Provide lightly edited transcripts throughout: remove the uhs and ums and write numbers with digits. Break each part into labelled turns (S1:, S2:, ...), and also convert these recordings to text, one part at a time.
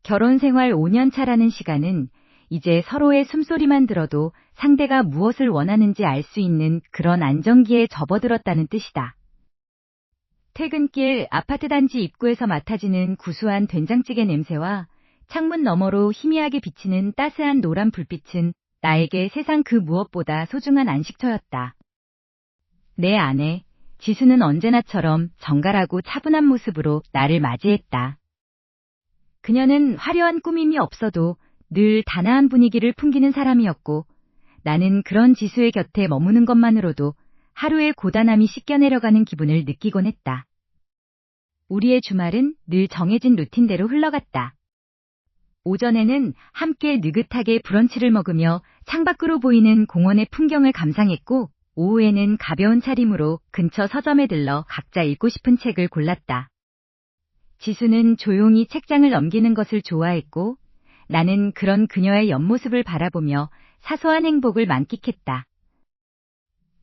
S1: 결혼 생활 5년 차라는 시간은 이제 서로의 숨소리만 들어도 상대가 무엇을 원하는지 알 수 있는 그런 안정기에 접어들었다는 뜻이다. 퇴근길 아파트 단지 입구에서 맡아지는 구수한 된장찌개 냄새와 창문 너머로 희미하게 비치는 따스한 노란 불빛은 나에게 세상 그 무엇보다 소중한 안식처였다. 내 아내, 지수는 언제나처럼 정갈하고 차분한 모습으로 나를 맞이했다. 그녀는 화려한 꾸밈이 없어도 늘 단아한 분위기를 풍기는 사람이었고, 나는 그런 지수의 곁에 머무는 것만으로도 하루의 고단함이 씻겨내려가는 기분을 느끼곤 했다. 우리의 주말은 늘 정해진 루틴대로 흘러갔다. 오전에는 함께 느긋하게 브런치를 먹으며 창밖으로 보이는 공원의 풍경을 감상했고, 오후에는 가벼운 차림으로 근처 서점에 들러 각자 읽고 싶은 책을 골랐다. 지수는 조용히 책장을 넘기는 것을 좋아했고, 나는 그런 그녀의 옆모습을 바라보며 사소한 행복을 만끽했다.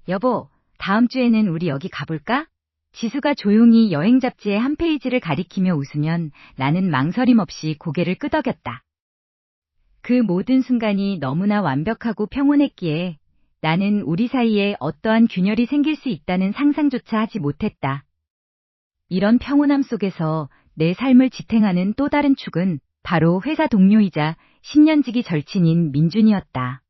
S1: 여보, 다음 주에는 우리 여기 가볼까? 지수가 조용히 여행 잡지의 한 페이지를 가리키며 웃으면 나는 망설임 없이 고개를 끄덕였다. 그 모든 순간이 너무나 완벽하고 평온했기에 나는 우리 사이에 어떠한 균열이 생길 수 있다는 상상조차 하지 못했다. 이런 평온함 속에서 내 삶을 지탱하는 또 다른 축은 바로 회사 동료이자 10년지기 절친인 민준이었다.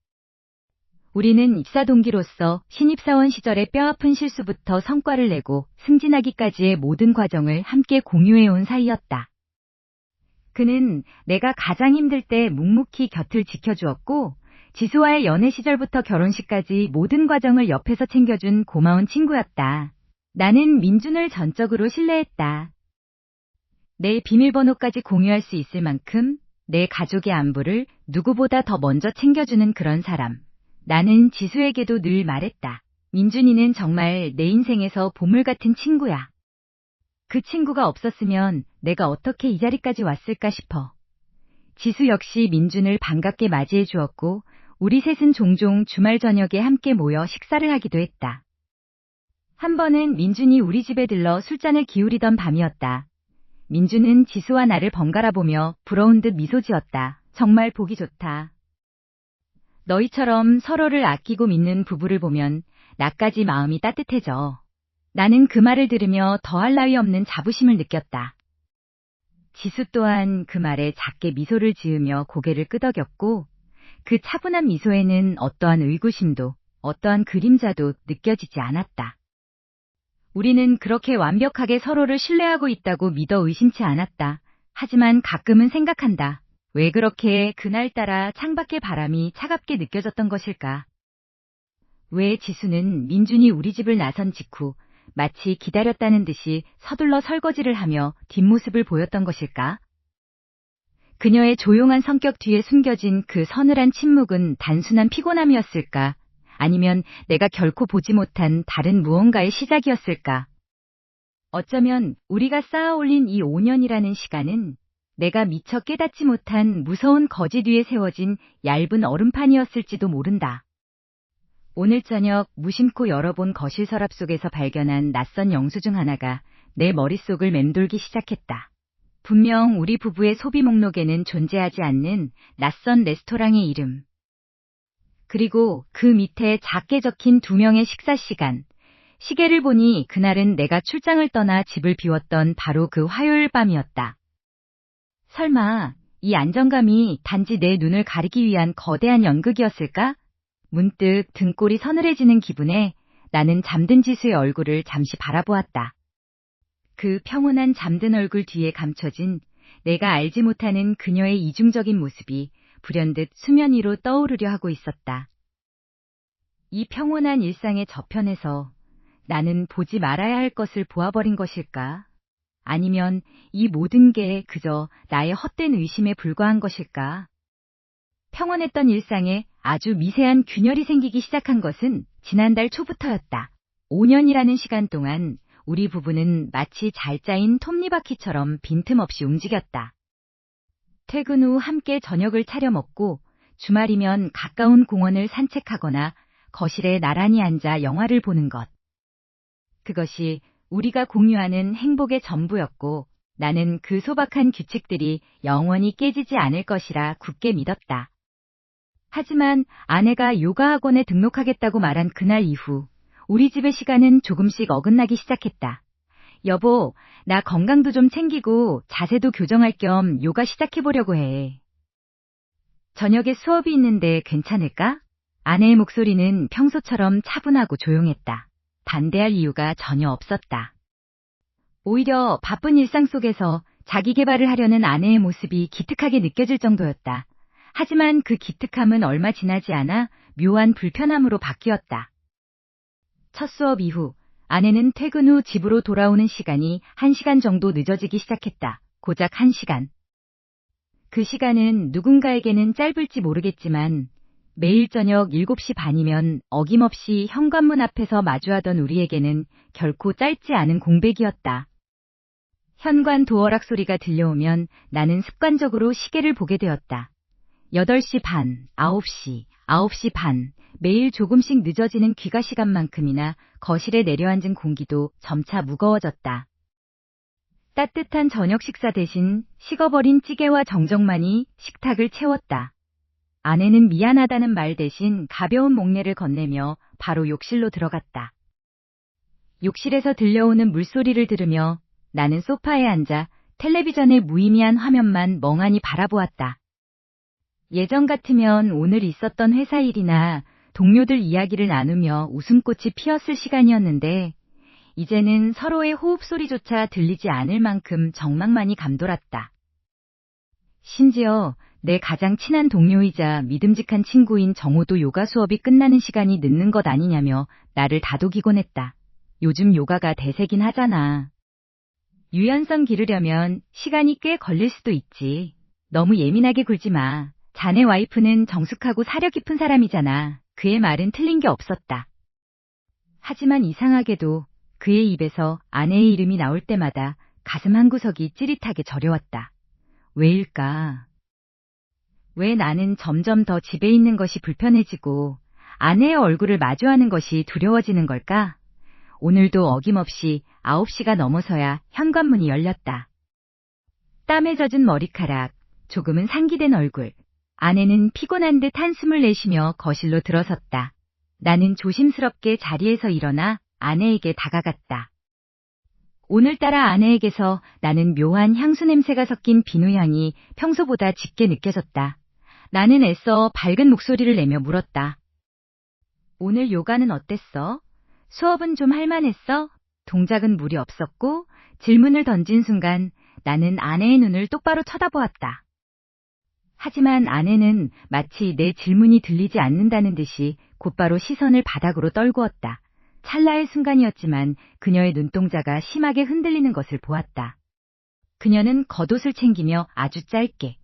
S1: 우리는 입사 동기로서 신입사원 시절의 뼈아픈 실수부터 성과를 내고 승진하기까지의 모든 과정을 함께 공유해온 사이였다. 그는 내가 가장 힘들 때 묵묵히 곁을 지켜주었고, 지수와의 연애 시절부터 결혼식까지 모든 과정을 옆에서 챙겨준 고마운 친구였다. 나는 민준을 전적으로 신뢰했다. 내 비밀번호까지 공유할 수 있을 만큼 내 가족의 안부를 누구보다 더 먼저 챙겨주는 그런 사람. 나는 지수에게도 늘 말했다. 민준이는 정말 내 인생에서 보물 같은 친구야. 그 친구가 없었으면 내가 어떻게 이 자리까지 왔을까 싶어. 지수 역시 민준을 반갑게 맞이해 주었고, 우리 셋은 종종 주말 저녁에 함께 모여 식사를 하기도 했다. 한 번은 민준이 우리 집에 들러 술잔을 기울이던 밤이었다. 민준은 지수와 나를 번갈아 보며 부러운 듯 미소 지었다. 정말 보기 좋다. 너희처럼 서로를 아끼고 믿는 부부를 보면 나까지 마음이 따뜻해져. 나는 그 말을 들으며 더할 나위 없는 자부심을 느꼈다. 지수 또한 그 말에 작게 미소를 지으며 고개를 끄덕였고, 그 차분한 미소에는 어떠한 의구심도, 어떠한 그림자도 느껴지지 않았다. 우리는 그렇게 완벽하게 서로를 신뢰하고 있다고 믿어 의심치 않았다. 하지만 가끔은 생각한다. 왜 그렇게 그날따라 창밖의 바람이 차갑게 느껴졌던 것일까? 왜 지수는 민준이 우리 집을 나선 직후 마치 기다렸다는 듯이 서둘러 설거지를 하며 뒷모습을 보였던 것일까? 그녀의 조용한 성격 뒤에 숨겨진 그 서늘한 침묵은 단순한 피곤함이었을까? 아니면 내가 결코 보지 못한 다른 무언가의 시작이었을까? 어쩌면 우리가 쌓아올린 이 5년이라는 시간은 내가 미처 깨닫지 못한 무서운 거짓 위에 세워진 얇은 얼음판이었을지도 모른다. 오늘 저녁 무심코 열어본 거실 서랍 속에서 발견한 낯선 영수 중 하나가 내 머릿속을 맴돌기 시작했다. 분명 우리 부부의 소비 목록에는 존재하지 않는 낯선 레스토랑의 이름. 그리고 그 밑에 작게 적힌 2명의 식사 시간. 시계를 보니 그날은 내가 출장을 떠나 집을 비웠던 바로 그 화요일 밤이었다. 설마 이 안정감이 단지 내 눈을 가리기 위한 거대한 연극이었을까? 문득 등골이 서늘해지는 기분에 나는 잠든 지수의 얼굴을 잠시 바라보았다. 그 평온한 잠든 얼굴 뒤에 감춰진 내가 알지 못하는 그녀의 이중적인 모습이 불현듯 수면 위로 떠오르려 하고 있었다. 이 평온한 일상의 저편에서 나는 보지 말아야 할 것을 보아버린 것일까? 아니면 이 모든 게 그저 나의 헛된 의심에 불과한 것일까? 평온했던 일상에 아주 미세한 균열이 생기기 시작한 것은 지난달 초부터였다. 5년이라는 시간 동안 우리 부부는 마치 잘 짜인 톱니바퀴처럼 빈틈없이 움직였다. 퇴근 후 함께 저녁을 차려 먹고 주말이면 가까운 공원을 산책하거나 거실에 나란히 앉아 영화를 보는 것. 그것이 우리가 공유하는 행복의 전부였고, 나는 그 소박한 규칙들이 영원히 깨지지 않을 것이라 굳게 믿었다. 하지만 아내가 요가 학원에 등록하겠다고 말한 그날 이후 우리 집의 시간은 조금씩 어긋나기 시작했다. 여보, 나 건강도 좀 챙기고 자세도 교정할 겸 요가 시작해보려고 해. 저녁에 수업이 있는데 괜찮을까? 아내의 목소리는 평소처럼 차분하고 조용했다. 반대할 이유가 전혀 없었다. 오히려 바쁜 일상 속에서 자기 개발을 하려는 아내의 모습이 기특하게 느껴질 정도였다. 하지만 그 기특함은 얼마 지나지 않아 묘한 불편함으로 바뀌었다. 첫 수업 이후 아내는 퇴근 후 집으로 돌아오는 시간이 1시간 정도 늦어지기 시작했다. 고작 1시간. 그 시간은 누군가에게는 짧을지 모르겠지만 매일 저녁 7시 반이면 어김없이 현관문 앞에서 마주하던 우리에게는 결코 짧지 않은 공백이었다. 현관 도어락 소리가 들려오면 나는 습관적으로 시계를 보게 되었다. 8시 반, 9시, 9시 반, 매일 조금씩 늦어지는 귀가 시간만큼이나 거실에 내려앉은 공기도 점차 무거워졌다. 따뜻한 저녁 식사 대신 식어버린 찌개와 정적만이 식탁을 채웠다. 아내는 미안하다는 말 대신 가벼운 목례를 건네며 바로 욕실로 들어갔다. 욕실에서 들려오는 물소리를 들으며 나는 소파에 앉아 텔레비전의 무의미한 화면만 멍하니 바라보았다. 예전 같으면 오늘 있었던 회사 일이나 동료들 이야기를 나누며 웃음꽃이 피었을 시간이었는데 이제는 서로의 호흡 소리조차 들리지 않을 만큼 정막만이 감돌았다. 심지어 내 가장 친한 동료이자 믿음직한 친구인 정호도 요가 수업이 끝나는 시간이 늦는 것 아니냐며 나를 다독이곤 했다. 요즘 요가가 대세긴 하잖아. 유연성 기르려면 시간이 꽤 걸릴 수도 있지. 너무 예민하게 굴지 마. 자네 와이프는 정숙하고 사려 깊은 사람이잖아. 그의 말은 틀린 게 없었다. 하지만 이상하게도 그의 입에서 아내의 이름이 나올 때마다 가슴 한구석이 찌릿하게 저려왔다. 왜일까? 왜 나는 점점 더 집에 있는 것이 불편해지고 아내의 얼굴을 마주하는 것이 두려워지는 걸까? 오늘도 어김없이 9시가 넘어서야 현관문이 열렸다. 땀에 젖은 머리카락, 조금은 상기된 얼굴. 아내는 피곤한 듯 한숨을 내쉬며 거실로 들어섰다. 나는 조심스럽게 자리에서 일어나 아내에게 다가갔다. 오늘따라 아내에게서 나는 묘한 향수 냄새가 섞인 비누향이 평소보다 짙게 느껴졌다. 나는 애써 밝은 목소리를 내며 물었다. 오늘 요가는 어땠어? 수업은 좀 할만했어? 동작은 무리 없었고 질문을 던진 순간 나는 아내의 눈을 똑바로 쳐다보았다. 하지만 아내는 마치 내 질문이 들리지 않는다는 듯이 곧바로 시선을 바닥으로 떨구었다. 찰나의 순간이었지만 그녀의 눈동자가 심하게 흔들리는 것을 보았다. 그녀는 겉옷을 챙기며 아주 짧게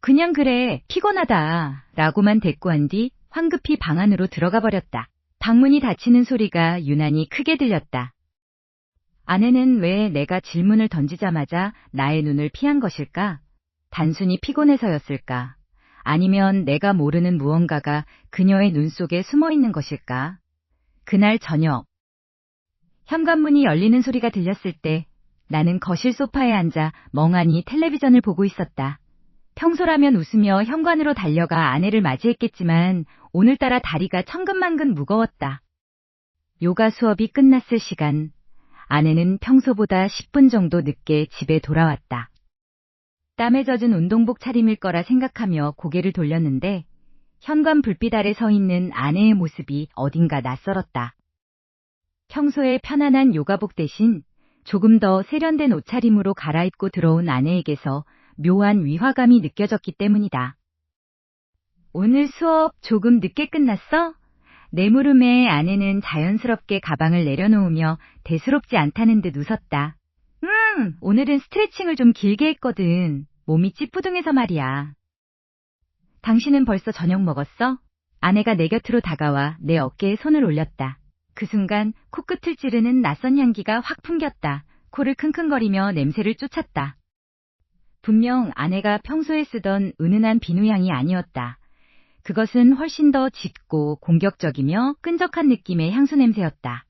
S1: 그냥 그래, 피곤하다 라고만 대꾸한 뒤 황급히 방 안으로 들어가 버렸다. 방문이 닫히는 소리가 유난히 크게 들렸다. 아내는 왜 내가 질문을 던지자마자 나의 눈을 피한 것일까? 단순히 피곤해서였을까? 아니면 내가 모르는 무언가가 그녀의 눈 속에 숨어 있는 것일까? 그날 저녁, 현관문이 열리는 소리가 들렸을 때 나는 거실 소파에 앉아 멍하니 텔레비전을 보고 있었다. 평소라면 웃으며 현관으로 달려가 아내를 맞이했겠지만 오늘따라 다리가 천근만근 무거웠다. 요가 수업이 끝났을 시간, 아내는 평소보다 10분 정도 늦게 집에 돌아왔다. 땀에 젖은 운동복 차림일 거라 생각하며 고개를 돌렸는데 현관 불빛 아래 서 있는 아내의 모습이 어딘가 낯설었다. 평소에 편안한 요가복 대신 조금 더 세련된 옷차림으로 갈아입고 들어온 아내에게서 묘한 위화감이 느껴졌기 때문이다. 오늘 수업 조금 늦게 끝났어? 내 물음에 아내는 자연스럽게 가방을 내려놓으며 대수롭지 않다는 듯 웃었다. 오늘은 스트레칭을 좀 길게 했거든. 몸이 찌뿌둥해서 말이야. 당신은 벌써 저녁 먹었어? 아내가 내 곁으로 다가와 내 어깨에 손을 올렸다. 그 순간 코끝을 찌르는 낯선 향기가 확 풍겼다. 코를 킁킁거리며 냄새를 쫓았다. 분명 아내가 평소에 쓰던 은은한 비누향이 아니었다. 그것은 훨씬 더 짙고 공격적이며 끈적한 느낌의 향수 냄새였다.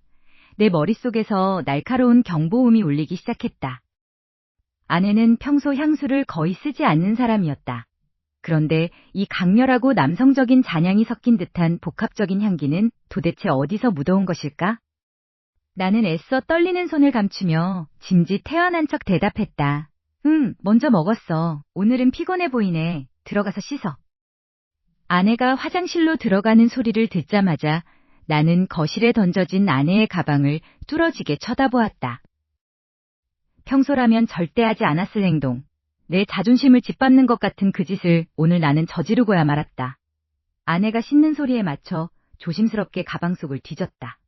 S1: 내 머릿속에서 날카로운 경보음이 울리기 시작했다. 아내는 평소 향수를 거의 쓰지 않는 사람이었다. 그런데 이 강렬하고 남성적인 잔향이 섞인 듯한 복합적인 향기는 도대체 어디서 묻어온 것일까? 나는 애써 떨리는 손을 감추며 짐짓 태연한 척 대답했다. 먼저 먹었어. 오늘은 피곤해 보이네. 들어가서 씻어. 아내가 화장실로 들어가는 소리를 듣자마자 나는 거실에 던져진 아내의 가방을 뚫어지게 쳐다보았다. 평소라면 절대 하지 않았을 행동. 내 자존심을 짓밟는 것 같은 그 짓을 오늘 나는 저지르고야 말았다. 아내가 씻는 소리에 맞춰 조심스럽게 가방 속을 뒤졌다.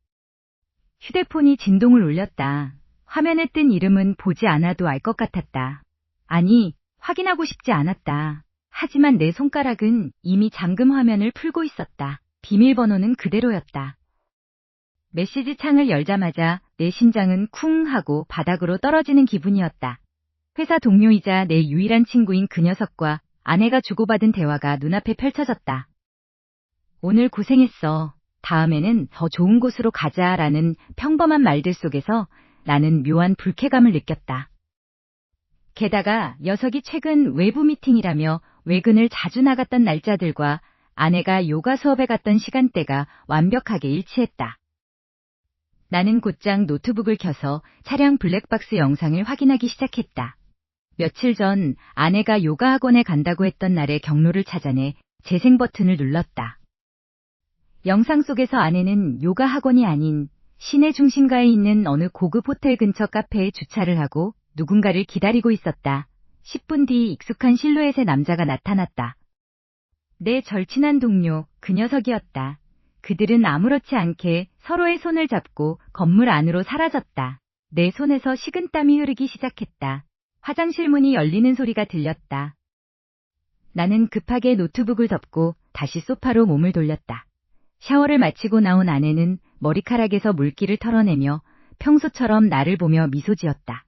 S1: 휴대폰이 진동을 울렸다. 화면에 뜬 이름은 보지 않아도 알 것 같았다. 아니, 확인하고 싶지 않았다. 하지만 내 손가락은 이미 잠금 화면을 풀고 있었다. 비밀번호는 그대로였다. 메시지 창을 열자마자 내 심장은 쿵 하고 바닥으로 떨어지는 기분이었다. 회사 동료이자 내 유일한 친구인 그 녀석과 아내가 주고받은 대화가 눈앞에 펼쳐졌다. 오늘 고생했어. 다음에는 더 좋은 곳으로 가자라는 평범한 말들 속에서 나는 묘한 불쾌감을 느꼈다. 게다가 녀석이 최근 외부 미팅이라며 외근을 자주 나갔던 날짜들과 아내가 요가 수업에 갔던 시간대가 완벽하게 일치했다. 나는 곧장 노트북을 켜서 차량 블랙박스 영상을 확인하기 시작했다. 며칠 전 아내가 요가 학원에 간다고 했던 날의 경로를 찾아내 재생 버튼을 눌렀다. 영상 속에서 아내는 요가 학원이 아닌 시내 중심가에 있는 어느 고급 호텔 근처 카페에 주차를 하고 누군가를 기다리고 있었다. 10분 뒤 익숙한 실루엣의 남자가 나타났다. 내 절친한 동료, 그 녀석이었다. 그들은 아무렇지 않게 서로의 손을 잡고 건물 안으로 사라졌다. 내 손에서 식은땀이 흐르기 시작했다. 화장실 문이 열리는 소리가 들렸다. 나는 급하게 노트북을 덮고 다시 소파로 몸을 돌렸다. 샤워를 마치고 나온 아내는 머리카락에서 물기를 털어내며 평소처럼 나를 보며 미소 지었다.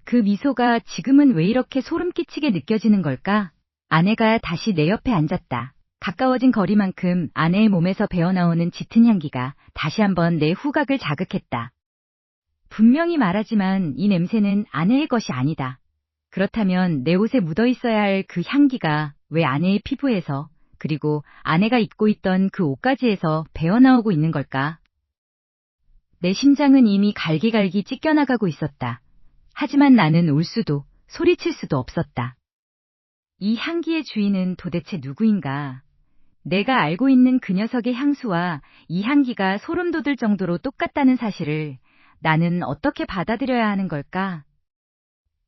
S1: 그 미소가 지금은 왜 이렇게 소름 끼치게 느껴지는 걸까? 아내가 다시 내 옆에 앉았다. 가까워진 거리만큼 아내의 몸에서 배어나오는 짙은 향기가 다시 한번 내 후각을 자극했다. 분명히 말하지만 이 냄새는 아내의 것이 아니다. 그렇다면 내 옷에 묻어 있어야 할 그 향기가 왜 아내의 피부에서, 그리고 아내가 입고 있던 그 옷가지에서 배어나오고 있는 걸까? 내 심장은 이미 갈기갈기 찢겨나가고 있었다. 하지만 나는 울 수도 소리칠 수도 없었다. 이 향기의 주인은 도대체 누구인가? 내가 알고 있는 그 녀석의 향수와 이 향기가 소름 돋을 정도로 똑같다는 사실을 나는 어떻게 받아들여야 하는 걸까?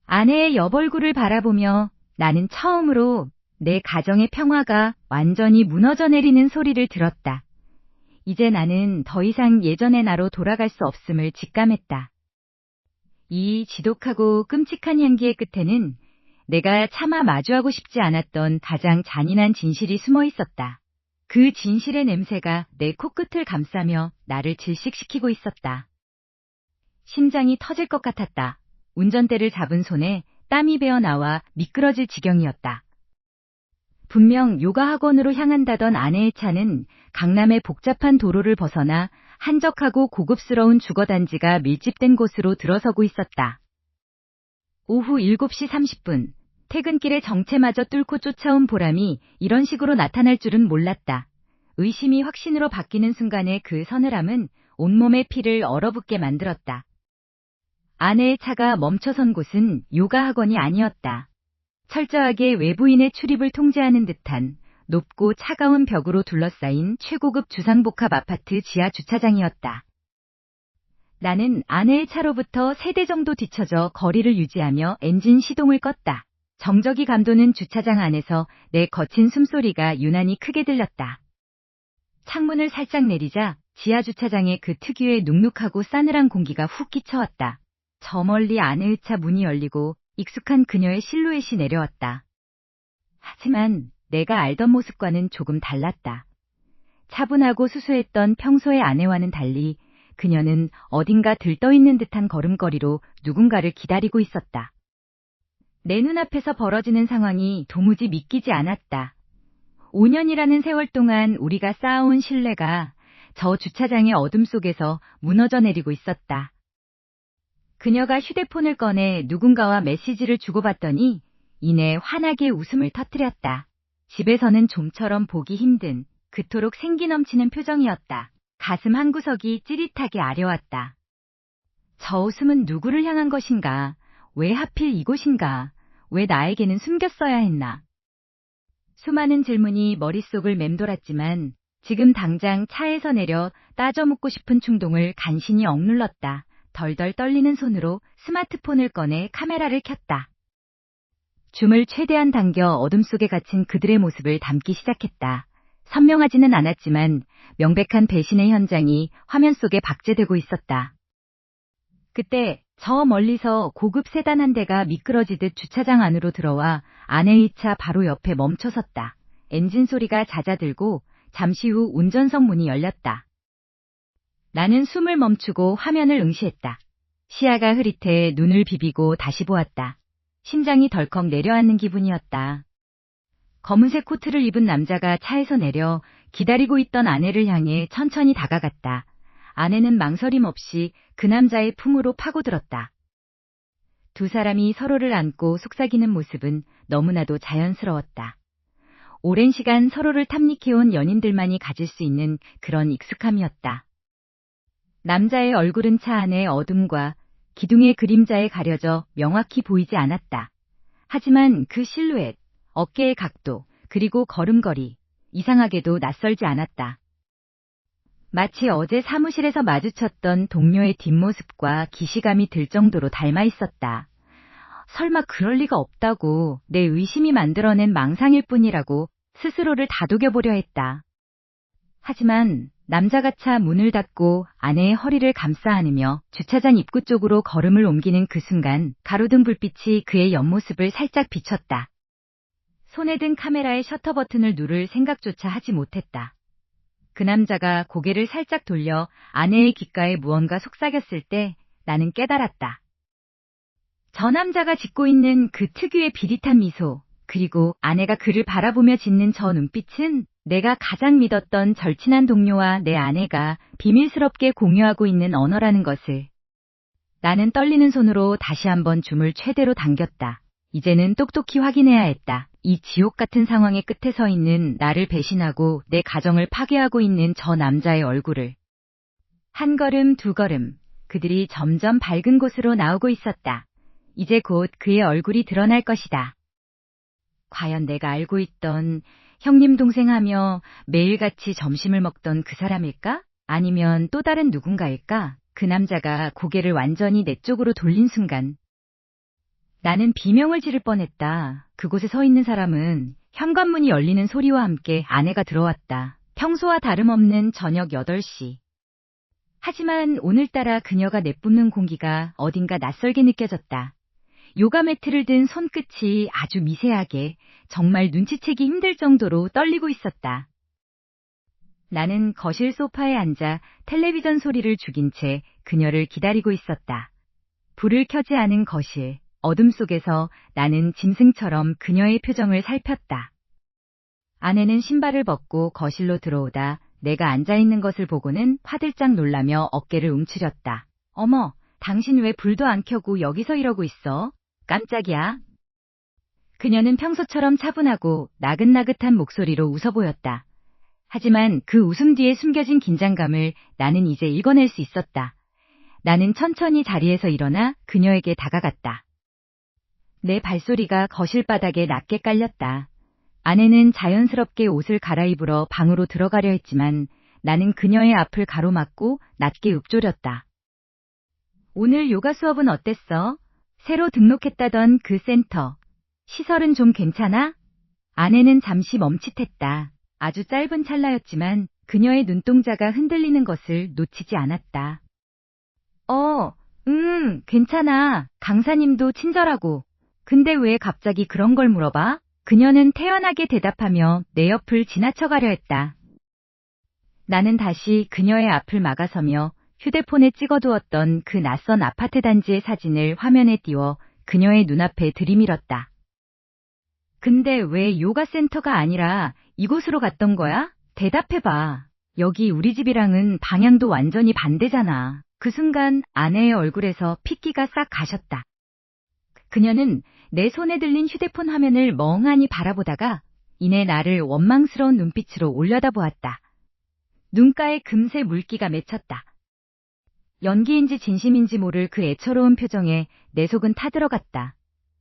S1: 아내의 옆얼굴을 바라보며 나는 처음으로 내 가정의 평화가 완전히 무너져 내리는 소리를 들었다. 이제 나는 더 이상 예전의 나로 돌아갈 수 없음을 직감했다. 이 지독하고 끔찍한 향기의 끝에는 내가 차마 마주하고 싶지 않았던 가장 잔인한 진실이 숨어 있었다. 그 진실의 냄새가 내 코끝을 감싸며 나를 질식시키고 있었다. 심장이 터질 것 같았다. 운전대를 잡은 손에 땀이 배어 나와 미끄러질 지경이었다. 분명 요가 학원으로 향한다던 아내의 차는 강남의 복잡한 도로를 벗어나 한적하고 고급스러운 주거단지가 밀집된 곳으로 들어서고 있었다. 오후 7시 30분, 퇴근길에 정체마저 뚫고 쫓아온 보람이 이런 식으로 나타날 줄은 몰랐다. 의심이 확신으로 바뀌는 순간의 그 서늘함은 온몸의 피를 얼어붙게 만들었다. 아내의 차가 멈춰선 곳은 요가 학원이 아니었다. 철저하게 외부인의 출입을 통제하는 듯한 높고 차가운 벽으로 둘러싸인 최고급 주상복합 아파트 지하 주차장이었다. 나는 아내의 차로부터 3대 정도 뒤쳐져 거리를 유지하며 엔진 시동을 껐다. 정적이 감도는 주차장 안에서 내 거친 숨소리가 유난히 크게 들렸다. 창문을 살짝 내리자 지하 주차장의 그 특유의 눅눅하고 싸늘한 공기가 훅 끼쳐왔다. 저 멀리 아내의 차 문이 열리고 익숙한 그녀의 실루엣이 내려왔다. 하지만 내가 알던 모습과는 조금 달랐다. 차분하고 수수했던 평소의 아내와는 달리 그녀는 어딘가 들떠있는 듯한 걸음걸이로 누군가를 기다리고 있었다. 내 눈앞에서 벌어지는 상황이 도무지 믿기지 않았다. 5년이라는 세월 동안 우리가 쌓아온 신뢰가 저 주차장의 어둠 속에서 무너져 내리고 있었다. 그녀가 휴대폰을 꺼내 누군가와 메시지를 주고받더니 이내 환하게 웃음을 터뜨렸다. 집에서는 좀처럼 보기 힘든 그토록 생기 넘치는 표정이었다. 가슴 한구석이 찌릿하게 아려왔다. 저 웃음은 누구를 향한 것인가? 왜 하필 이곳인가? 왜 나에게는 숨겼어야 했나? 수많은 질문이 머릿속을 맴돌았지만 지금 당장 차에서 내려 따져 묻고 싶은 충동을 간신히 억눌렀다. 덜덜 떨리는 손으로 스마트폰을 꺼내 카메라를 켰다. 줌을 최대한 당겨 어둠 속에 갇힌 그들의 모습을 담기 시작했다. 선명하지는 않았지만 명백한 배신의 현장이 화면 속에 박제되고 있었다. 그때 저 멀리서 고급 세단 한 대가 미끄러지듯 주차장 안으로 들어와 아내의 차 바로 옆에 멈춰섰다. 엔진 소리가 잦아들고 잠시 후 운전석 문이 열렸다. 나는 숨을 멈추고 화면을 응시했다. 시야가 흐릿해 눈을 비비고 다시 보았다. 심장이 덜컥 내려앉는 기분이었다. 검은색 코트를 입은 남자가 차에서 내려 기다리고 있던 아내를 향해 천천히 다가갔다. 아내는 망설임 없이 그 남자의 품으로 파고들었다. 두 사람이 서로를 안고 속삭이는 모습은 너무나도 자연스러웠다. 오랜 시간 서로를 탐닉해온 연인들만이 가질 수 있는 그런 익숙함이었다. 남자의 얼굴은 차 안의 어둠과 기둥의 그림자에 가려져 명확히 보이지 않았다. 하지만 그 실루엣, 어깨의 각도, 그리고 걸음걸이, 이상하게도 낯설지 않았다. 마치 어제 사무실에서 마주쳤던 동료의 뒷모습과 기시감이 들 정도로 닮아 있었다. 설마 그럴 리가 없다고 내 의심이 만들어낸 망상일 뿐이라고 스스로를 다독여보려 했다. 하지만 남자가 차 문을 닫고 아내의 허리를 감싸 안으며 주차장 입구 쪽으로 걸음을 옮기는 그 순간 가로등 불빛이 그의 옆모습을 살짝 비췄다. 손에 든 카메라의 셔터 버튼을 누를 생각조차 하지 못했다. 그 남자가 고개를 살짝 돌려 아내의 귓가에 무언가 속삭였을 때 나는 깨달았다. 저 남자가 짓고 있는 그 특유의 비릿한 미소, 그리고 아내가 그를 바라보며 짓는 저 눈빛은 내가 가장 믿었던 절친한 동료와 내 아내가 비밀스럽게 공유하고 있는 언어라는 것을. 나는 떨리는 손으로 다시 한번 줌을 최대로 당겼다. 이제는 똑똑히 확인해야 했다. 이 지옥 같은 상황의 끝에 서 있는 나를 배신하고 내 가정을 파괴하고 있는 저 남자의 얼굴을. 한 걸음, 두 걸음, 그들이 점점 밝은 곳으로 나오고 있었다. 이제 곧 그의 얼굴이 드러날 것이다. 과연 내가 알고 있던 형님 동생하며 매일같이 점심을 먹던 그 사람일까? 아니면 또 다른 누군가일까? 그 남자가 고개를 완전히 내 쪽으로 돌린 순간 나는 비명을 지를 뻔했다. 그곳에 서 있는 사람은 현관문이 열리는 소리와 함께 아내가 들어왔다. 평소와 다름없는 저녁 8시. 하지만 오늘따라 그녀가 내뿜는 공기가 어딘가 낯설게 느껴졌다. 요가 매트를 든 손끝이 아주 미세하게 정말 눈치채기 힘들 정도로 떨리고 있었다. 나는 거실 소파에 앉아 텔레비전 소리를 죽인 채 그녀를 기다리고 있었다. 불을 켜지 않은 거실, 어둠 속에서 나는 짐승처럼 그녀의 표정을 살폈다. 아내는 신발을 벗고 거실로 들어오다 내가 앉아있는 것을 보고는 화들짝 놀라며 어깨를 움츠렸다. 어머, 당신 왜 불도 안 켜고 여기서 이러고 있어? 깜짝이야. 그녀는 평소처럼 차분하고 나긋나긋한 목소리로 웃어 보였다. 하지만 그 웃음 뒤에 숨겨진 긴장감을 나는 이제 읽어낼 수 있었다. 나는 천천히 자리에서 일어나 그녀에게 다가갔다. 내 발소리가 거실 바닥에 낮게 깔렸다. 아내는 자연스럽게 옷을 갈아입으러 방으로 들어가려 했지만 나는 그녀의 앞을 가로막고 낮게 읊조렸다. 오늘 요가 수업은 어땠어? 새로 등록했다던 그 센터. 시설은 좀 괜찮아? 아내는 잠시 멈칫했다. 아주 짧은 찰나였지만 그녀의 눈동자가 흔들리는 것을 놓치지 않았다. 괜찮아. 강사님도 친절하고. 근데 왜 갑자기 그런 걸 물어봐? 그녀는 태연하게 대답하며 내 옆을 지나쳐가려 했다. 나는 다시 그녀의 앞을 막아서며 휴대폰에 찍어두었던 그 낯선 아파트 단지의 사진을 화면에 띄워 그녀의 눈앞에 들이밀었다. 근데 왜 요가 센터가 아니라 이곳으로 갔던 거야? 대답해봐. 여기 우리 집이랑은 방향도 완전히 반대잖아. 그 순간 아내의 얼굴에서 핏기가 싹 가셨다. 그녀는 내 손에 들린 휴대폰 화면을 멍하니 바라보다가 이내 나를 원망스러운 눈빛으로 올려다보았다. 눈가에 금세 물기가 맺혔다. 연기인지 진심인지 모를 그 애처로운 표정에 내 속은 타들어갔다.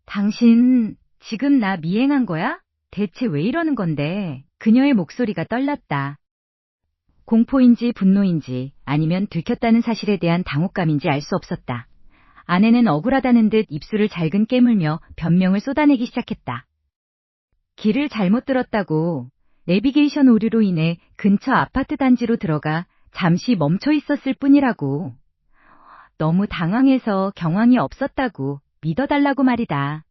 S1: 당신 지금 나 미행한 거야? 대체 왜 이러는 건데? 그녀의 목소리가 떨렸다. 공포인지 분노인지 아니면 들켰다는 사실에 대한 당혹감인지 알 수 없었다. 아내는 억울하다는 듯 입술을 잘근 깨물며 변명을 쏟아내기 시작했다. 길을 잘못 들었다고. 내비게이션 오류로 인해 근처 아파트 단지로 들어가 잠시 멈춰 있었을 뿐이라고. 너무 당황해서 경황이 없었다고 믿어달라고 말이다.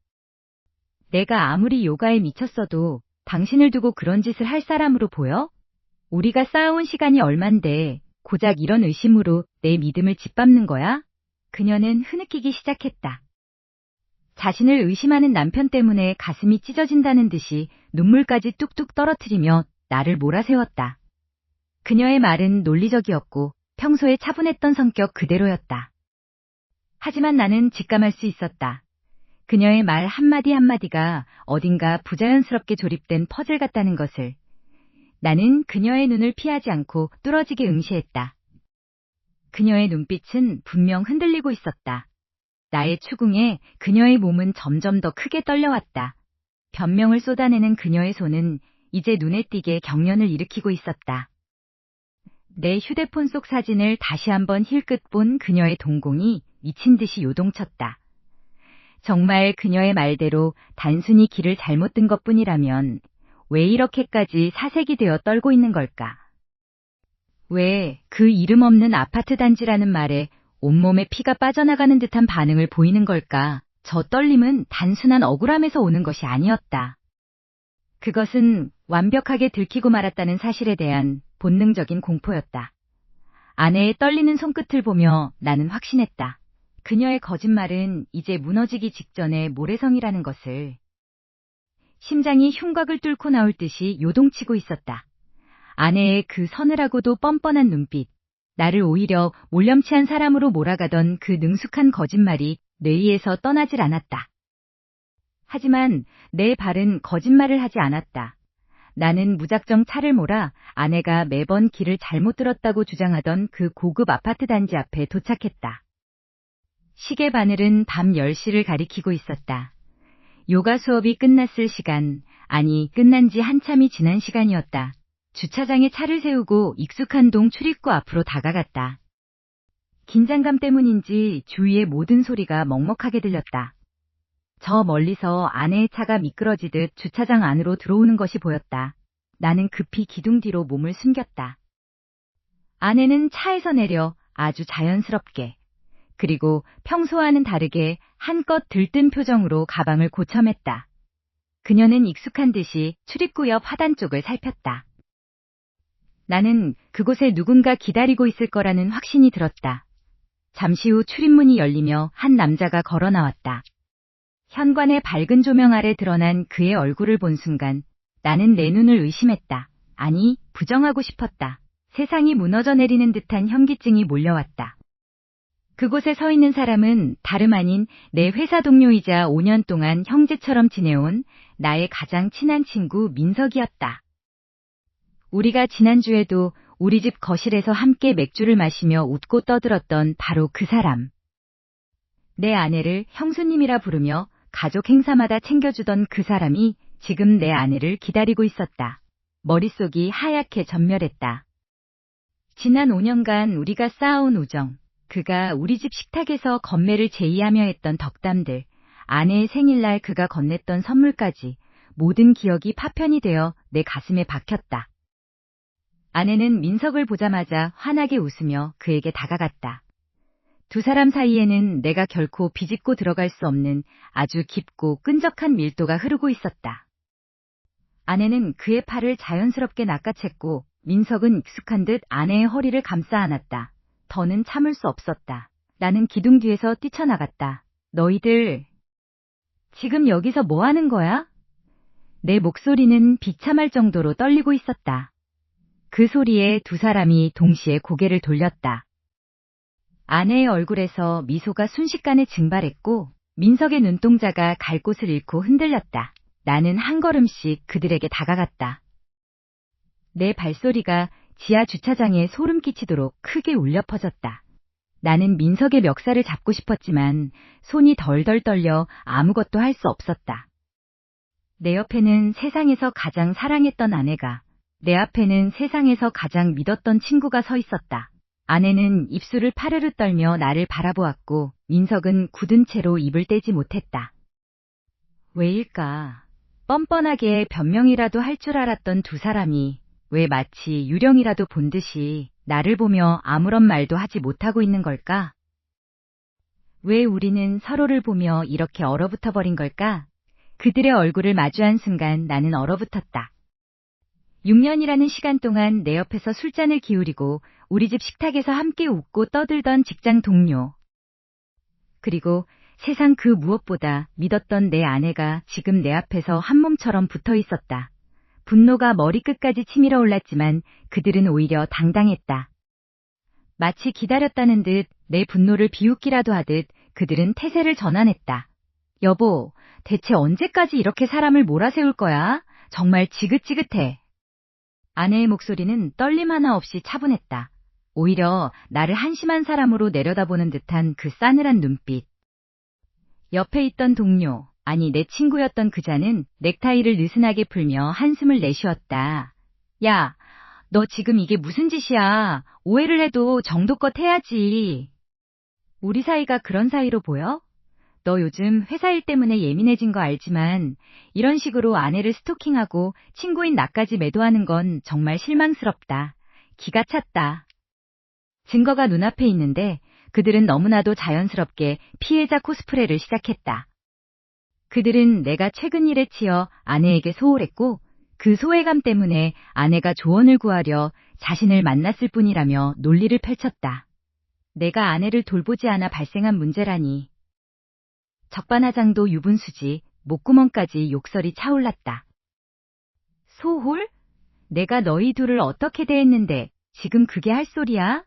S1: 내가 아무리 요가에 미쳤어도 당신을 두고 그런 짓을 할 사람으로 보여? 우리가 쌓아온 시간이 얼만데 고작 이런 의심으로 내 믿음을 짓밟는 거야? 그녀는 흐느끼기 시작했다. 자신을 의심하는 남편 때문에 가슴이 찢어진다는 듯이 눈물까지 뚝뚝 떨어뜨리며 나를 몰아세웠다. 그녀의 말은 논리적이었고 평소에 차분했던 성격 그대로였다. 하지만 나는 직감할 수 있었다. 그녀의 말 한마디 한마디가 어딘가 부자연스럽게 조립된 퍼즐 같다는 것을. 나는 그녀의 눈을 피하지 않고 뚫어지게 응시했다. 그녀의 눈빛은 분명 흔들리고 있었다. 나의 추궁에 그녀의 몸은 점점 더 크게 떨려왔다. 변명을 쏟아내는 그녀의 손은 이제 눈에 띄게 경련을 일으키고 있었다. 내 휴대폰 속 사진을 다시 한번 힐끗 본 그녀의 동공이 미친 듯이 요동쳤다. 정말 그녀의 말대로 단순히 길을 잘못 든 것뿐이라면 왜 이렇게까지 사색이 되어 떨고 있는 걸까? 왜 그 이름 없는 아파트 단지라는 말에 온몸에 피가 빠져나가는 듯한 반응을 보이는 걸까? 저 떨림은 단순한 억울함에서 오는 것이 아니었다. 그것은 완벽하게 들키고 말았다는 사실에 대한 본능적인 공포였다. 아내의 떨리는 손끝을 보며 나는 확신했다. 그녀의 거짓말은 이제 무너지기 직전의 모래성이라는 것을. 심장이 흉곽을 뚫고 나올 듯이 요동치고 있었다. 아내의 그 서늘하고도 뻔뻔한 눈빛, 나를 오히려 몰렴치한 사람으로 몰아가던 그 능숙한 거짓말이 뇌리에서 떠나질 않았다. 하지만 내 발은 거짓말을 하지 않았다. 나는 무작정 차를 몰아 아내가 매번 길을 잘못 들었다고 주장하던 그 고급 아파트 단지 앞에 도착했다. 시계 바늘은 밤 10시를 가리키고 있었다. 요가 수업이 끝났을 시간, 아니 끝난 지 한참이 지난 시간이었다. 주차장에 차를 세우고 익숙한 동 출입구 앞으로 다가갔다. 긴장감 때문인지 주위의 모든 소리가 먹먹하게 들렸다. 저 멀리서 아내의 차가 미끄러지듯 주차장 안으로 들어오는 것이 보였다. 나는 급히 기둥 뒤로 몸을 숨겼다. 아내는 차에서 내려 아주 자연스럽게, 그리고 평소와는 다르게 한껏 들뜬 표정으로 가방을 고쳐맸다. 그녀는 익숙한 듯이 출입구 옆 하단 쪽을 살폈다. 나는 그곳에 누군가 기다리고 있을 거라는 확신이 들었다. 잠시 후 출입문이 열리며 한 남자가 걸어 나왔다. 현관의 밝은 조명 아래 드러난 그의 얼굴을 본 순간 나는 내 눈을 의심했다. 아니, 부정하고 싶었다. 세상이 무너져 내리는 듯한 현기증이 몰려왔다. 그곳에 서 있는 사람은 다름 아닌 내 회사 동료이자 5년 동안 형제처럼 지내온 나의 가장 친한 친구 민석이었다. 우리가 지난주에도 우리 집 거실에서 함께 맥주를 마시며 웃고 떠들었던 바로 그 사람. 내 아내를 형수님이라 부르며 가족 행사마다 챙겨주던 그 사람이 지금 내 아내를 기다리고 있었다. 머릿속이 하얗게 전멸했다. 지난 5년간 우리가 쌓아온 우정, 그가 우리 집 식탁에서 건매를 제의하며 했던 덕담들, 아내의 생일날 그가 건넸던 선물까지 모든 기억이 파편이 되어 내 가슴에 박혔다. 아내는 민석을 보자마자 환하게 웃으며 그에게 다가갔다. 두 사람 사이에는 내가 결코 비집고 들어갈 수 없는 아주 깊고 끈적한 밀도가 흐르고 있었다. 아내는 그의 팔을 자연스럽게 낚아챘고 민석은 익숙한 듯 아내의 허리를 감싸 안았다. 더는 참을 수 없었다. 나는 기둥 뒤에서 뛰쳐나갔다. 너희들 지금 여기서 뭐 하는 거야? 내 목소리는 비참할 정도로 떨리고 있었다. 그 소리에 두 사람이 동시에 고개를 돌렸다. 아내의 얼굴에서 미소가 순식간에 증발했고 민석의 눈동자가 갈 곳을 잃고 흔들렸다. 나는 한 걸음씩 그들에게 다가갔다. 내 발소리가 지하 주차장에 소름 끼치도록 크게 울려 퍼졌다. 나는 민석의 멱살을 잡고 싶었지만 손이 덜덜 떨려 아무것도 할 수 없었다. 내 옆에는 세상에서 가장 사랑했던 아내가, 내 앞에는 세상에서 가장 믿었던 친구가 서 있었다. 아내는 입술을 파르르 떨며 나를 바라보았고 민석은 굳은 채로 입을 떼지 못했다. 왜일까? 뻔뻔하게 변명이라도 할 줄 알았던 두 사람이 왜 마치 유령이라도 본 듯이 나를 보며 아무런 말도 하지 못하고 있는 걸까? 왜 우리는 서로를 보며 이렇게 얼어붙어 버린 걸까? 그들의 얼굴을 마주한 순간 나는 얼어붙었다. 6년이라는 시간 동안 내 옆에서 술잔을 기울이고 우리 집 식탁에서 함께 웃고 떠들던 직장 동료. 그리고 세상 그 무엇보다 믿었던 내 아내가 지금 내 앞에서 한 몸처럼 붙어 있었다. 분노가 머리끝까지 치밀어 올랐지만 그들은 오히려 당당했다. 마치 기다렸다는 듯 내 분노를 비웃기라도 하듯 그들은 태세를 전환했다. 여보, 대체 언제까지 이렇게 사람을 몰아세울 거야? 정말 지긋지긋해. 아내의 목소리는 떨림 하나 없이 차분했다. 오히려 나를 한심한 사람으로 내려다보는 듯한 그 싸늘한 눈빛. 옆에 있던 동료, 아니 내 친구였던 그자는 넥타이를 느슨하게 풀며 한숨을 내쉬었다. 야, 너 지금 이게 무슨 짓이야? 오해를 해도 정도껏 해야지. 우리 사이가 그런 사이로 보여? 너 요즘 회사 일 때문에 예민해진 거 알지만 이런 식으로 아내를 스토킹하고 친구인 나까지 매도하는 건 정말 실망스럽다. 기가 찼다. 증거가 눈앞에 있는데 그들은 너무나도 자연스럽게 피해자 코스프레를 시작했다. 그들은 내가 최근 일에 치여 아내에게 소홀했고 그 소외감 때문에 아내가 조언을 구하려 자신을 만났을 뿐이라며 논리를 펼쳤다. 내가 아내를 돌보지 않아 발생한 문제라니. 적반하장도 유분수지, 목구멍까지 욕설이 차올랐다. 소홀? 내가 너희 둘을 어떻게 대했는데 지금 그게 할 소리야?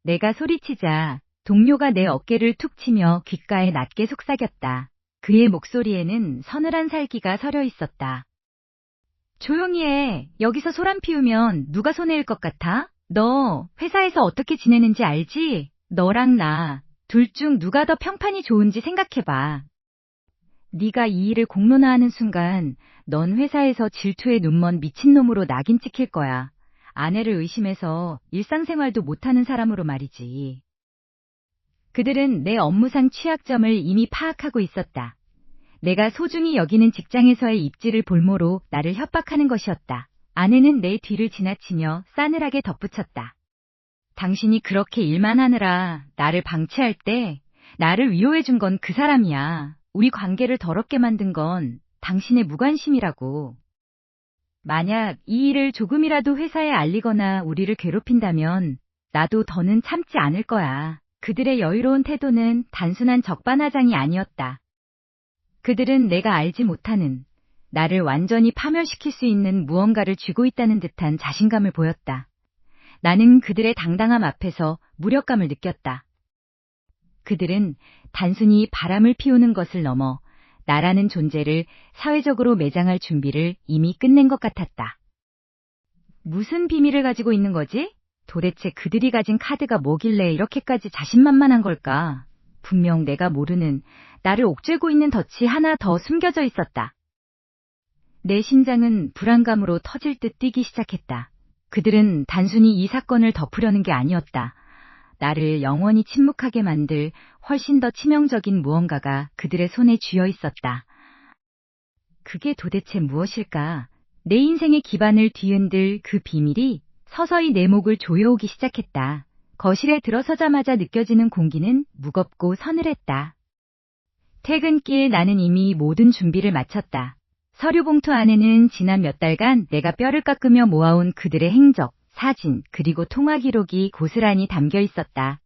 S1: 내가 소리치자 동료가 내 어깨를 툭 치며 귓가에 낮게 속삭였다. 그의 목소리에는 서늘한 살기가 서려 있었다. 조용히 해. 여기서 소란 피우면 누가 손해일 것 같아? 너 회사에서 어떻게 지내는지 알지? 너랑 나, 둘 중 누가 더 평판이 좋은지 생각해봐. 네가 이 일을 공론화하는 순간 넌 회사에서 질투에 눈먼 미친놈으로 낙인 찍힐 거야. 아내를 의심해서 일상생활도 못하는 사람으로 말이지. 그들은 내 업무상 취약점을 이미 파악하고 있었다. 내가 소중히 여기는 직장에서의 입지를 볼모로 나를 협박하는 것이었다. 아내는 내 뒤를 지나치며 싸늘하게 덧붙였다. 당신이 그렇게 일만 하느라 나를 방치할 때 나를 위로해준 건 그 사람이야. 우리 관계를 더럽게 만든 건 당신의 무관심이라고. 만약 이 일을 조금이라도 회사에 알리거나 우리를 괴롭힌다면 나도 더는 참지 않을 거야. 그들의 여유로운 태도는 단순한 적반하장이 아니었다. 그들은 내가 알지 못하는, 나를 완전히 파멸시킬 수 있는 무언가를 쥐고 있다는 듯한 자신감을 보였다. 나는 그들의 당당함 앞에서 무력감을 느꼈다. 그들은 단순히 바람을 피우는 것을 넘어 나라는 존재를 사회적으로 매장할 준비를 이미 끝낸 것 같았다. 무슨 비밀을 가지고 있는 거지? 도대체 그들이 가진 카드가 뭐길래 이렇게까지 자신만만한 걸까? 분명 내가 모르는, 나를 옥죄고 있는 덫이 하나 더 숨겨져 있었다. 내 심장은 불안감으로 터질 듯 뛰기 시작했다. 그들은 단순히 이 사건을 덮으려는 게 아니었다. 나를 영원히 침묵하게 만들 훨씬 더 치명적인 무언가가 그들의 손에 쥐어 있었다. 그게 도대체 무엇일까? 내 인생의 기반을 뒤흔들 그 비밀이 서서히 내 목을 조여오기 시작했다. 거실에 들어서자마자 느껴지는 공기는 무겁고 서늘했다. 퇴근길 나는 이미 모든 준비를 마쳤다. 서류 봉투 안에는 지난 몇 달간 내가 뼈를 깎으며 모아온 그들의 행적, 사진, 그리고 통화 기록이 고스란히 담겨 있었다.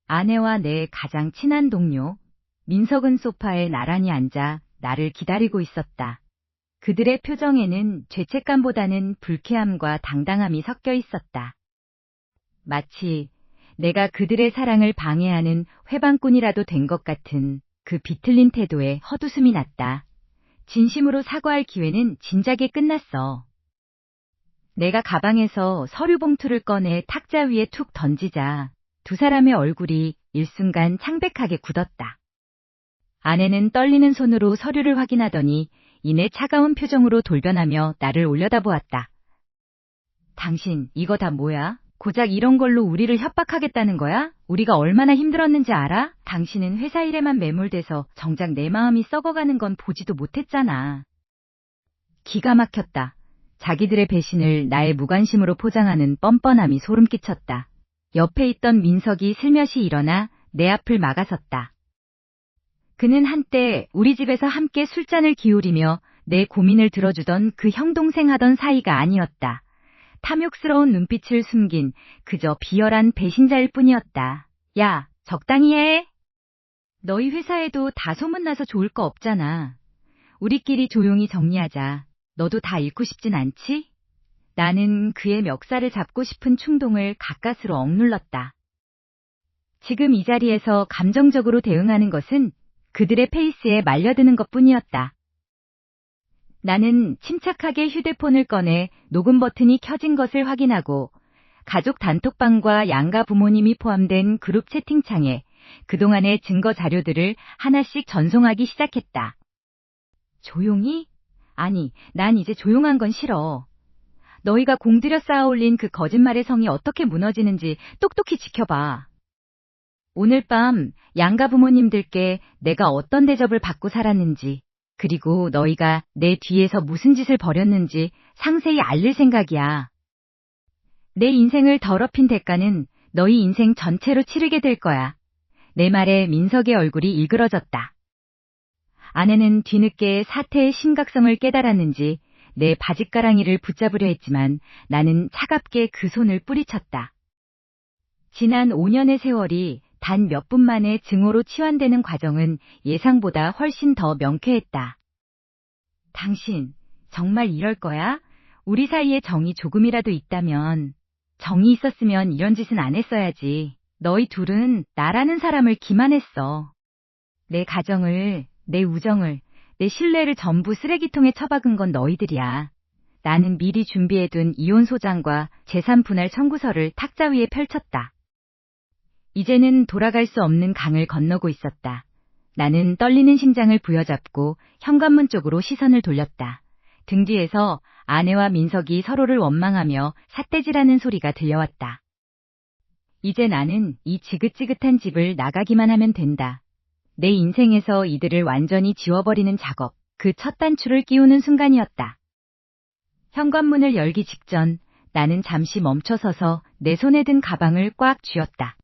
S1: 아내와 내 가장 친한 동료, 민석은 소파에 나란히 앉아 나를 기다리고 있었다. 그들의 표정에는 죄책감보다는 불쾌함과 당당함이 섞여 있었다. 마치 내가 그들의 사랑을 방해하는 회방꾼이라도 된 것 같은 그 비틀린 태도에 헛웃음이 났다. 진심으로 사과할 기회는 진작에 끝났어. 내가 가방에서 서류 봉투를 꺼내 탁자 위에 툭 던지자 두 사람의 얼굴이 일순간 창백하게 굳었다. 아내는 떨리는 손으로 서류를 확인하더니 이내 차가운 표정으로 돌변하며 나를 올려다보았다. 당신, 이거 다 뭐야? 고작 이런 걸로 우리를 협박하겠다는 거야? 우리가 얼마나 힘들었는지 알아? 당신은 회사 일에만 매몰돼서 정작 내 마음이 썩어가는 건 보지도 못했잖아. 기가 막혔다. 자기들의 배신을 나의 무관심으로 포장하는 뻔뻔함이 소름 끼쳤다. 옆에 있던 민석이 슬며시 일어나 내 앞을 막아섰다. 그는 한때 우리 집에서 함께 술잔을 기울이며 내 고민을 들어주던 그 형동생 하던 사이가 아니었다. 탐욕스러운 눈빛을 숨긴 그저 비열한 배신자일 뿐이었다. 야, 적당히 해. 너희 회사에도 다 소문나서 좋을 거 없잖아. 우리끼리 조용히 정리하자. 너도 다 잃고 싶진 않지? 나는 그의 멱살을 잡고 싶은 충동을 가까스로 억눌렀다. 지금 이 자리에서 감정적으로 대응하는 것은 그들의 페이스에 말려드는 것뿐이었다. 나는 침착하게 휴대폰을 꺼내 녹음 버튼이 켜진 것을 확인하고 가족 단톡방과 양가 부모님이 포함된 그룹 채팅창에 그동안의 증거 자료들을 하나씩 전송하기 시작했다. 조용히? 아니, 난 이제 조용한 건 싫어. 너희가 공들여 쌓아올린 그 거짓말의 성이 어떻게 무너지는지 똑똑히 지켜봐. 오늘 밤 양가 부모님들께 내가 어떤 대접을 받고 살았는지, 그리고 너희가 내 뒤에서 무슨 짓을 벌였는지 상세히 알릴 생각이야. 내 인생을 더럽힌 대가는 너희 인생 전체로 치르게 될 거야. 내 말에 민석의 얼굴이 일그러졌다. 아내는 뒤늦게 사태의 심각성을 깨달았는지 내 바짓가랑이를 붙잡으려 했지만 나는 차갑게 그 손을 뿌리쳤다. 지난 5년의 세월이 단 몇 분 만에 증오로 치환되는 과정은 예상보다 훨씬 더 명쾌했다. 당신, 정말 이럴 거야? 우리 사이에 정이 조금이라도 있다면, 정이 있었으면 이런 짓은 안 했어야지. 너희 둘은 나라는 사람을 기만했어. 내 가정을, 내 우정을, 내 신뢰를 전부 쓰레기통에 처박은 건 너희들이야. 나는 미리 준비해둔 이혼 소장과 재산 분할 청구서를 탁자 위에 펼쳤다. 이제는 돌아갈 수 없는 강을 건너고 있었다. 나는 떨리는 심장을 부여잡고 현관문 쪽으로 시선을 돌렸다. 등 뒤에서 아내와 민석이 서로를 원망하며 삿대질하는 소리가 들려왔다. 이제 나는 이 지긋지긋한 집을 나가기만 하면 된다. 내 인생에서 이들을 완전히 지워버리는 작업, 그 첫 단추를 끼우는 순간이었다. 현관문을 열기 직전 나는 잠시 멈춰서서 내 손에 든 가방을 꽉 쥐었다.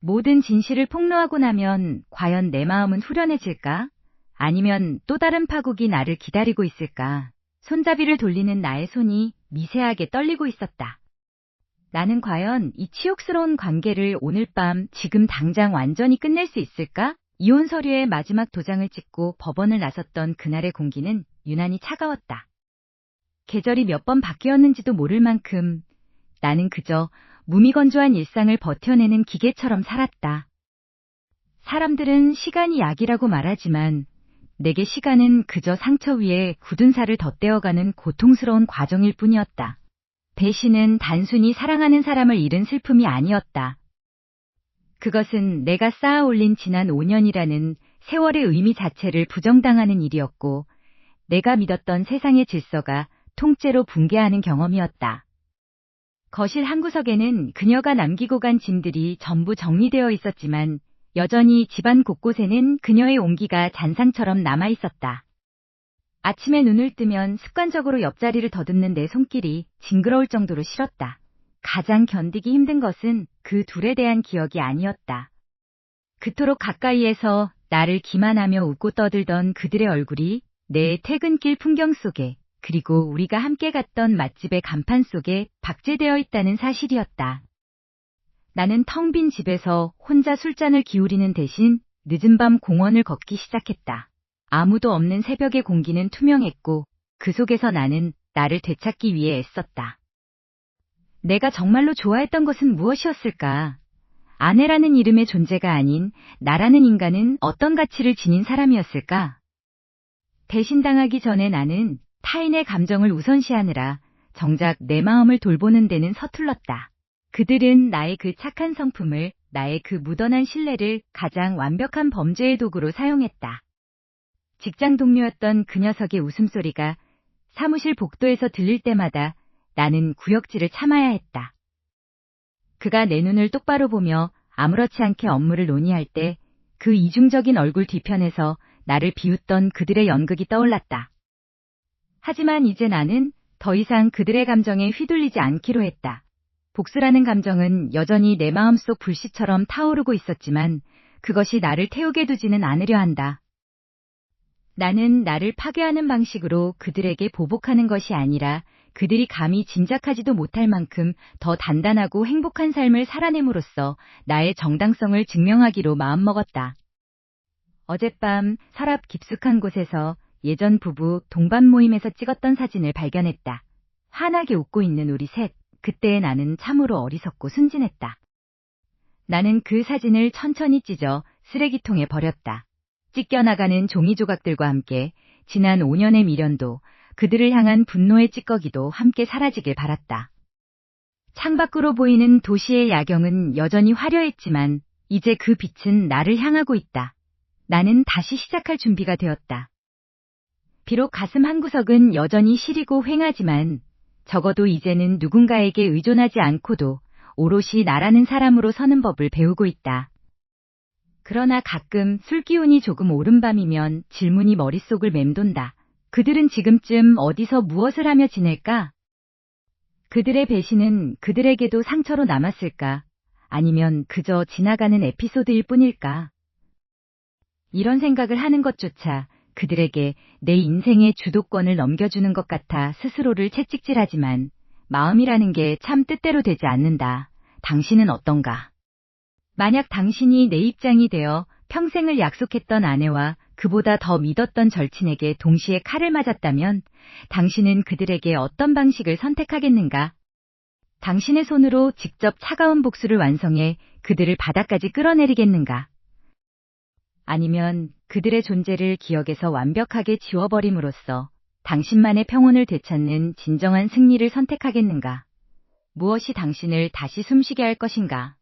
S1: 모든 진실을 폭로하고 나면 과연 내 마음은 후련해질까? 아니면 또 다른 파국이 나를 기다리고 있을까? 손잡이를 돌리는 나의 손이 미세하게 떨리고 있었다. 나는 과연 이 치욕스러운 관계를 오늘 밤 지금 당장 완전히 끝낼 수 있을까? 이혼 서류에 마지막 도장을 찍고 법원을 나섰던 그날의 공기는 유난히 차가웠다. 계절이 몇 번 바뀌었는지도 모를 만큼 나는 그저 무미건조한 일상을 버텨내는 기계처럼 살았다. 사람들은 시간이 약이라고 말하지만 내게 시간은 그저 상처 위에 굳은 살을 덧대어가는 고통스러운 과정일 뿐이었다. 배신은 단순히 사랑하는 사람을 잃은 슬픔이 아니었다. 그것은 내가 쌓아올린 지난 5년이라는 세월의 의미 자체를 부정당하는 일이었고 내가 믿었던 세상의 질서가 통째로 붕괴하는 경험이었다. 거실 한 구석에는 그녀가 남기고 간 짐들이 전부 정리되어 있었지만 여전히 집안 곳곳에는 그녀의 온기가 잔상처럼 남아있었다. 아침에 눈을 뜨면 습관적으로 옆자리를 더듬는 내 손길이 징그러울 정도로 싫었다. 가장 견디기 힘든 것은 그 둘에 대한 기억이 아니었다. 그토록 가까이에서 나를 기만하며 웃고 떠들던 그들의 얼굴이 내 퇴근길 풍경 속에 그리고 우리가 함께 갔던 맛집의 간판 속에 박제되어 있다는 사실이었다. 나는 텅 빈 집에서 혼자 술잔을 기울이는 대신 늦은 밤 공원을 걷기 시작했다. 아무도 없는 새벽의 공기는 투명했고 그 속에서 나는 나를 되찾기 위해 애썼다. 내가 정말로 좋아했던 것은 무엇이었을까? 아내라는 이름의 존재가 아닌 나라는 인간은 어떤 가치를 지닌 사람이었을까? 배신당하기 전에 나는 타인의 감정을 우선시하느라 정작 내 마음을 돌보는 데는 서툴렀다. 그들은 나의 그 착한 성품을, 나의 그 묻어난 신뢰를 가장 완벽한 범죄의 도구로 사용했다. 직장 동료였던 그 녀석의 웃음소리가 사무실 복도에서 들릴 때마다 나는 구역질을 참아야 했다. 그가 내 눈을 똑바로 보며 아무렇지 않게 업무를 논의할 때 그 이중적인 얼굴 뒤편에서 나를 비웃던 그들의 연극이 떠올랐다. 하지만 이제 나는 더 이상 그들의 감정에 휘둘리지 않기로 했다. 복수라는 감정은 여전히 내 마음속 불씨처럼 타오르고 있었지만 그것이 나를 태우게 두지는 않으려 한다. 나는 나를 파괴하는 방식으로 그들에게 보복하는 것이 아니라 그들이 감히 짐작하지도 못할 만큼 더 단단하고 행복한 삶을 살아냄으로써 나의 정당성을 증명하기로 마음먹었다. 어젯밤 서랍 깊숙한 곳에서 예전 부부 동반 모임에서 찍었던 사진을 발견했다. 환하게 웃고 있는 우리 셋. 그때의 나는 참으로 어리석고 순진했다. 나는 그 사진을 천천히 찢어 쓰레기통에 버렸다. 찢겨나가는 종이 조각들과 함께 지난 5년의 미련도 그들을 향한 분노의 찌꺼기도 함께 사라지길 바랐다. 창밖으로 보이는 도시의 야경은 여전히 화려했지만 이제 그 빛은 나를 향하고 있다. 나는 다시 시작할 준비가 되었다. 비록 가슴 한구석은 여전히 시리고 휑하지만 적어도 이제는 누군가에게 의존하지 않고도 오롯이 나라는 사람으로 서는 법을 배우고 있다. 그러나 가끔 술기운이 조금 오른 밤이면 질문이 머릿속을 맴돈다. 그들은 지금쯤 어디서 무엇을 하며 지낼까? 그들의 배신은 그들에게도 상처로 남았을까? 아니면 그저 지나가는 에피소드일 뿐일까? 이런 생각을 하는 것조차 그들에게 내 인생의 주도권을 넘겨주는 것 같아 스스로를 채찍질하지만 마음이라는 게 참 뜻대로 되지 않는다. 당신은 어떤가? 만약 당신이 내 입장이 되어 평생을 약속했던 아내와 그보다 더 믿었던 절친에게 동시에 칼을 맞았다면 당신은 그들에게 어떤 방식을 선택하겠는가? 당신의 손으로 직접 차가운 복수를 완성해 그들을 바닥까지 끌어내리겠는가? 아니면 그들의 존재를 기억에서 완벽하게 지워버림으로써 당신만의 평온을 되찾는 진정한 승리를 선택하겠는가? 무엇이 당신을 다시 숨쉬게 할 것인가?